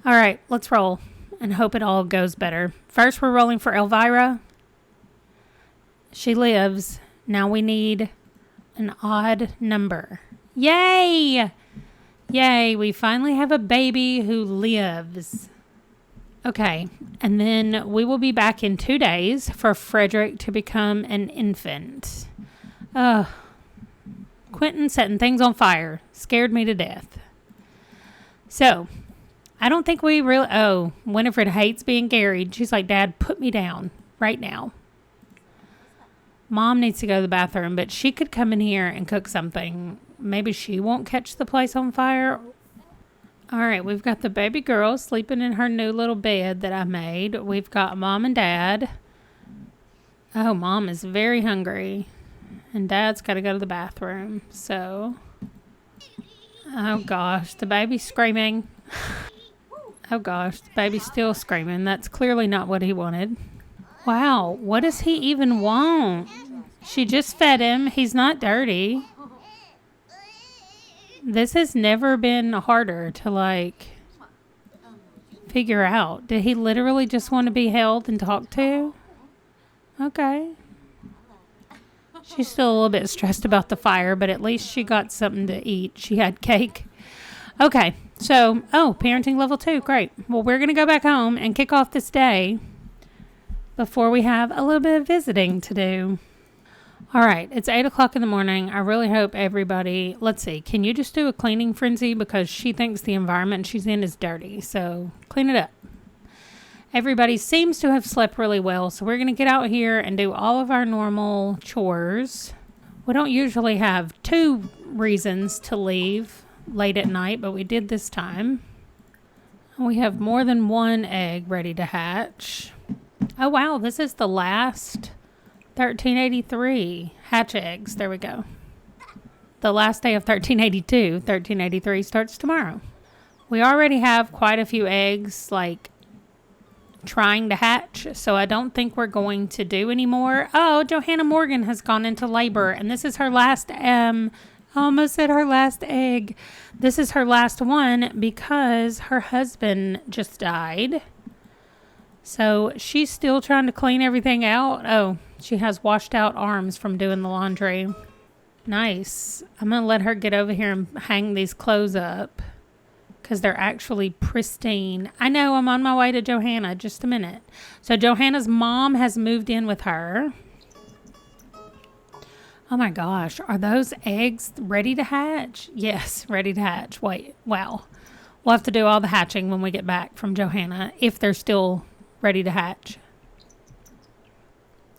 All right, let's roll and hope it all goes better. First, we're rolling for Elvira. She lives. Now we need an odd number. Yay! Yay, we finally have a baby who lives. Okay, and then we will be back in 2 days for Frederick to become an infant. Quentin setting things on fire scared me to death. So, I don't think we really... Oh, Winifred hates being carried. She's like, Dad, put me down right now. Mom needs to go to the bathroom, but she could come in here and cook something. Maybe she won't catch the place on fire. All right, we've got the baby girl sleeping in her new little bed that I made. We've got Mom and Dad. Oh, Mom is very hungry. And Dad's got to go to the bathroom. So, oh gosh, the baby's screaming. Oh gosh, the baby's still screaming. That's clearly not what he wanted. Wow, what does he even want? She just fed him. He's not dirty. This has never been harder to, figure out. Did he literally just want to be held and talked to? Okay. She's still a little bit stressed about the fire, but at least she got something to eat. She had cake. Okay, so, parenting level 2. Great. Well, we're going to go back home and kick off this day before we have a little bit of visiting to do. All right, it's 8 o'clock in the morning. I really hope everybody, let's see, can you just do a cleaning frenzy? Because she thinks the environment she's in is dirty. So clean it up. Everybody seems to have slept really well, so we're going to get out here and do all of our normal chores. We don't usually have 2 reasons to leave late at night, but we did this time. We have more than 1 egg ready to hatch. Oh, wow, this is the last 1383 hatch eggs. There we go. The last day of 1382. 1383 starts tomorrow. We already have quite a few eggs, like, trying to hatch, so I don't think we're going to do any more. Oh, Johanna Morgan has gone into labor, and this is her last, almost said her last egg. This is her last one because her husband just died. So she's still trying to clean everything out. Oh, she has washed out arms from doing the laundry. Nice. I'm going to let her get over here and hang these clothes up because they're actually pristine. I know, I'm on my way to Johanna. Just a minute. So Johanna's mom has moved in with her. Oh my gosh. Are those eggs ready to hatch? Yes, ready to hatch. Wait, wow. We'll have to do all the hatching when we get back from Johanna if they're still ready to hatch.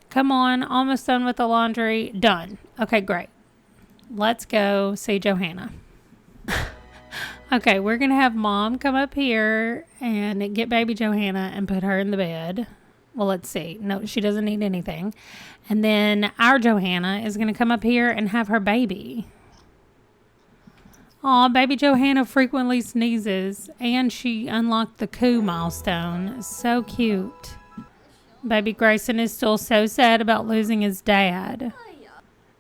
Come on, almost done with the laundry. Done. Okay, great. Let's go see Johanna. Okay, we're going to have Mom come up here and get baby Johanna and put her in the bed. Well, let's see. No, she doesn't need anything. And then our Johanna is going to come up here and have her baby. Aw, baby Johanna frequently sneezes. And she unlocked the coo milestone. So cute. Baby Grayson is still so sad about losing his dad.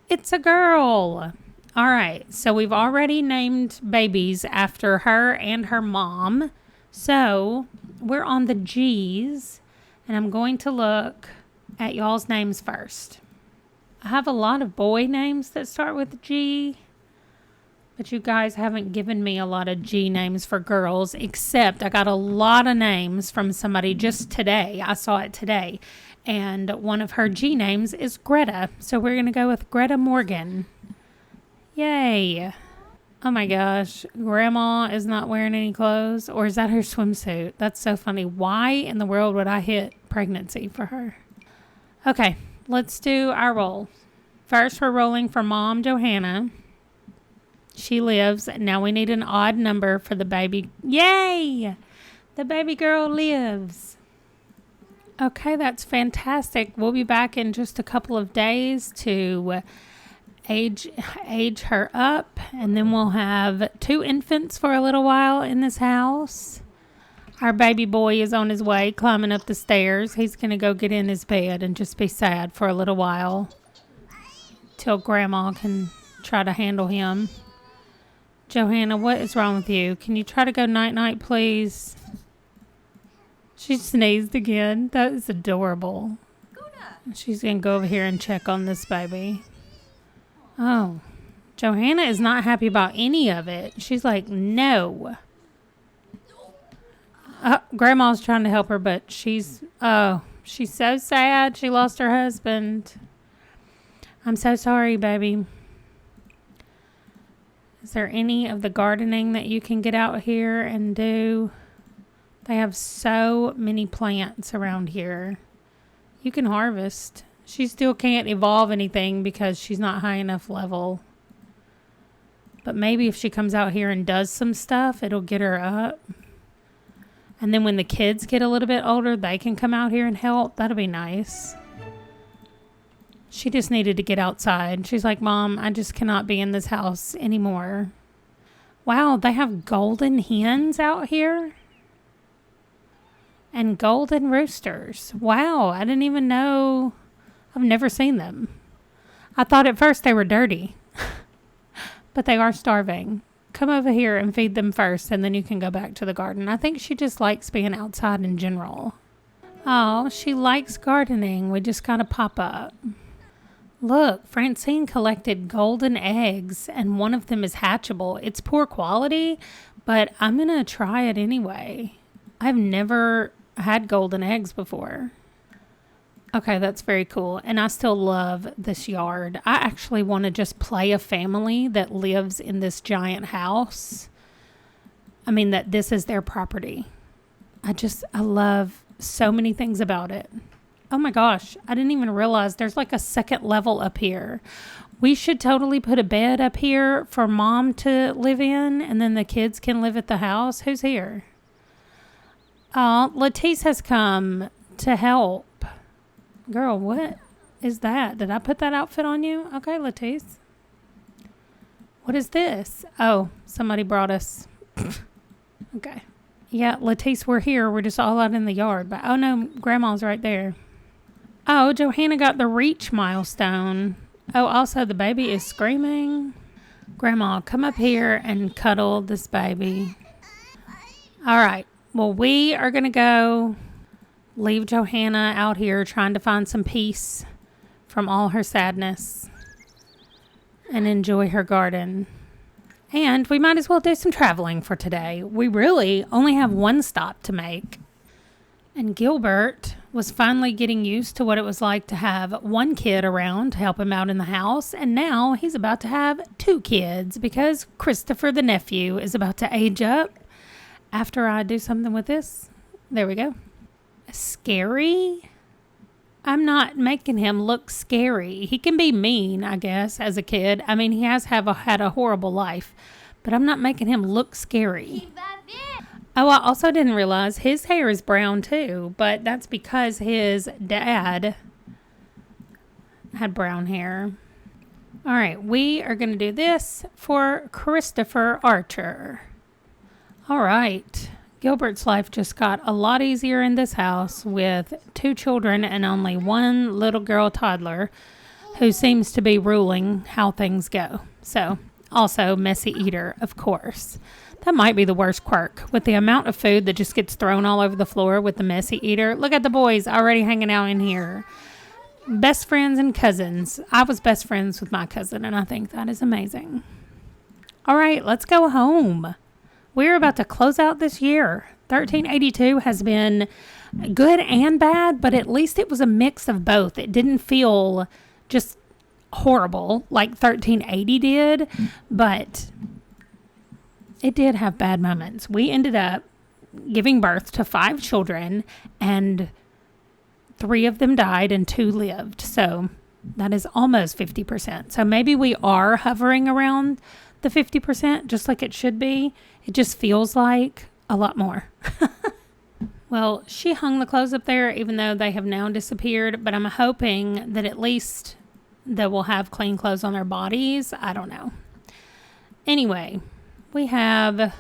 It's a girl. All right, so we've already named babies after her and her mom. So we're on the G's, and I'm going to look at y'all's names first. I have a lot of boy names that start with G, but you guys haven't given me a lot of G names for girls, except I got a lot of names from somebody just today. I saw it today, and one of her G names is Greta, so we're going to go with Greta Morgan. Yay. Oh my gosh. Grandma is not wearing any clothes. Or is that her swimsuit? That's so funny. Why in the world would I hit pregnancy for her? Okay. Let's do our roll. First, we're rolling for Mom Johanna. She lives. Now we need an odd number for the baby. Yay! The baby girl lives. Okay, that's fantastic. We'll be back in just a couple of days to age her up, and then we'll have 2 infants for a little while in this house. Our baby boy is on his way climbing up the stairs. He's going to go get in his bed and just be sad for a little while till Grandma can try to handle him. Johanna, what is wrong with you? Can you try to go night-night, please? She sneezed again. That is adorable. She's going to go over here and check on this baby. Oh, Johanna is not happy about any of it. She's like, no. Grandma's trying to help her, but she's so sad. She lost her husband. I'm so sorry, baby. Is there any of the gardening that you can get out here and do? They have so many plants around here. You can harvest. She still can't evolve anything because she's not high enough level. But maybe if she comes out here and does some stuff, it'll get her up. And then when the kids get a little bit older, they can come out here and help. That'll be nice. She just needed to get outside. She's like, Mom, I just cannot be in this house anymore. Wow, they have golden hens out here. And golden roosters. Wow, I didn't even know. I've never seen them. I thought at first they were dirty. But they are starving. Come over here and feed them first, and then you can go back to the garden. I think she just likes being outside in general. Oh, she likes gardening. We just got to pop up. Look, Francine collected golden eggs, and one of them is hatchable. It's poor quality, but I'm going to try it anyway. I've never had golden eggs before. Okay, that's very cool. And I still love this yard. I actually want to just play a family that lives in this giant house. I mean, that this is their property. I love so many things about it. Oh my gosh, I didn't even realize there's like a second level up here. We should totally put a bed up here for Mom to live in, and then the kids can live at the house. Who's here? Oh, Letice has come to help. Girl, what is that? Did I put that outfit on you? Okay, Letice. What is this? Oh, somebody brought us. Okay. Yeah, Letice, we're here. We're just all out in the yard. But oh no, Grandma's right there. Oh, Johanna got the reach milestone. Oh, also the baby is screaming. Grandma, come up here and cuddle this baby. All right. Well, we are going to go leave Johanna out here trying to find some peace from all her sadness and enjoy her garden. And we might as well do some traveling for today. We really only have one stop to make. And Gilbert was finally getting used to what it was like to have one kid around to help him out in the house. And now he's about to have two kids because Christopher, the nephew, is about to age up. After I do something with this, there we go. Scary? I'm not making him look scary. He can be mean, I guess, as a kid. I mean, he has had a horrible life, but I'm not making him look scary. Oh, I also didn't realize his hair is brown too, but that's because his dad had brown hair. All right, we are going to do this for Christopher Archer. All right, Gilbert's life just got a lot easier in this house with two children and only one little girl toddler who seems to be ruling how things go. So, also messy eater, of course. That might be the worst quirk with the amount of food that just gets thrown all over the floor with the messy eater. Look at the boys already hanging out in here. Best friends and cousins. I was best friends with my cousin, and I think that is amazing. All right, let's go home. We're about to close out this year. 1382 has been good and bad, but at least it was a mix of both. It didn't feel just horrible like 1380 did, but it did have bad moments. We ended up giving birth to 5 children, and 3 of them died and 2 lived. So that is almost 50%. So maybe we are hovering around the 50%, just like it should be. It just feels like a lot more. Well, she hung the clothes up there, even though they have now disappeared, but I'm hoping that at least they will have clean clothes on their bodies. I don't know. Anyway, we have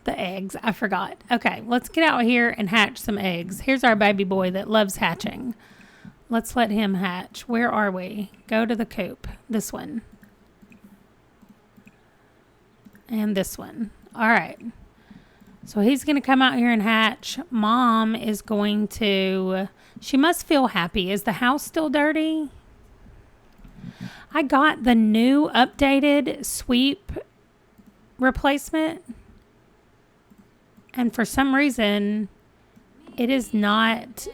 the eggs. I forgot. Okay, let's get out here and hatch some eggs. Here's our baby boy that loves hatching. Let's let him hatch. Where are we? Go to the coop. This one. And this one. All right. So he's going to come out here and hatch. Mom is going to... She must feel happy. Is the house still dirty? I got the new updated sweep replacement. And for some reason, it is not...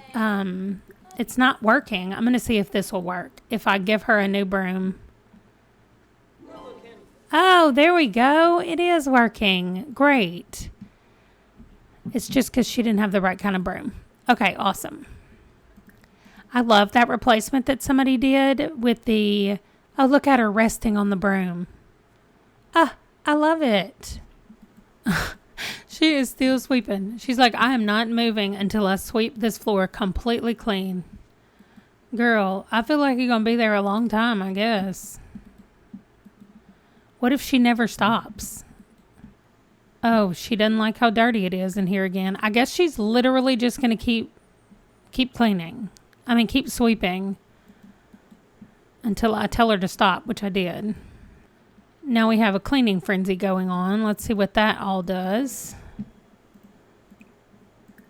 it's not working. I'm going to see if this will work. If I give her a new broom. Oh, there we go. It is working. Great. It's just because she didn't have the right kind of broom. Okay, awesome. I love that replacement that somebody did with the... Oh, look at her resting on the broom. Ah, I love it. She is still sweeping. She's like, I am not moving until I sweep this floor completely clean. Girl, I feel like you're going to be there a long time, I guess. What if she never stops? Oh, she doesn't like how dirty it is in here again. I guess she's literally just going to keep cleaning. I mean, keep sweeping until I tell her to stop, which I did. Now we have a cleaning frenzy going on. Let's see what that all does.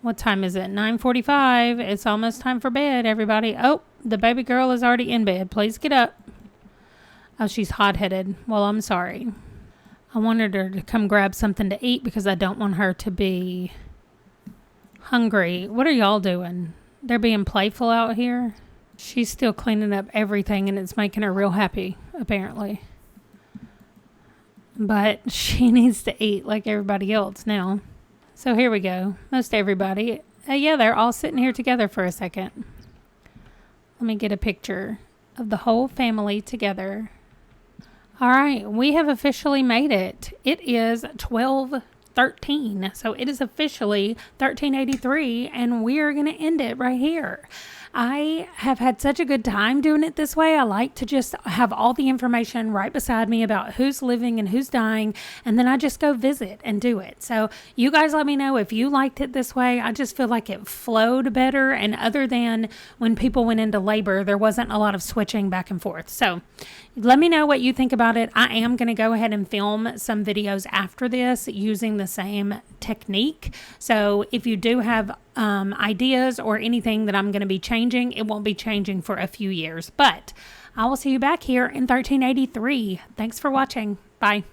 What time is it? 9:45. It's almost time for bed, everybody. Oh, the baby girl is already in bed. Please get up. Oh, she's hot-headed. Well, I'm sorry. I wanted her to come grab something to eat because I don't want her to be hungry. What are y'all doing? They're being playful out here. She's still cleaning up everything, and it's making her real happy, apparently. But she needs to eat like everybody else now. So here we go. Most everybody. Yeah, they're all sitting here together for a second. Let me get a picture of the whole family together. All right, we have officially made it. It is 12:13, so it is officially 1383, and we're going to end it right here. I have had such a good time doing it this way. I like to just have all the information right beside me about who's living and who's dying, and then I just go visit and do it. So you guys let me know if you liked it this way. I just feel like it flowed better, and other than when people went into labor, there wasn't a lot of switching back and forth. So let me know what you think about it. I am going to go ahead and film some videos after this using the same technique. So if you do have ideas or anything that I'm going to be changing, it won't be changing for a few years. But I will see you back here in 1383. Thanks for watching. Bye.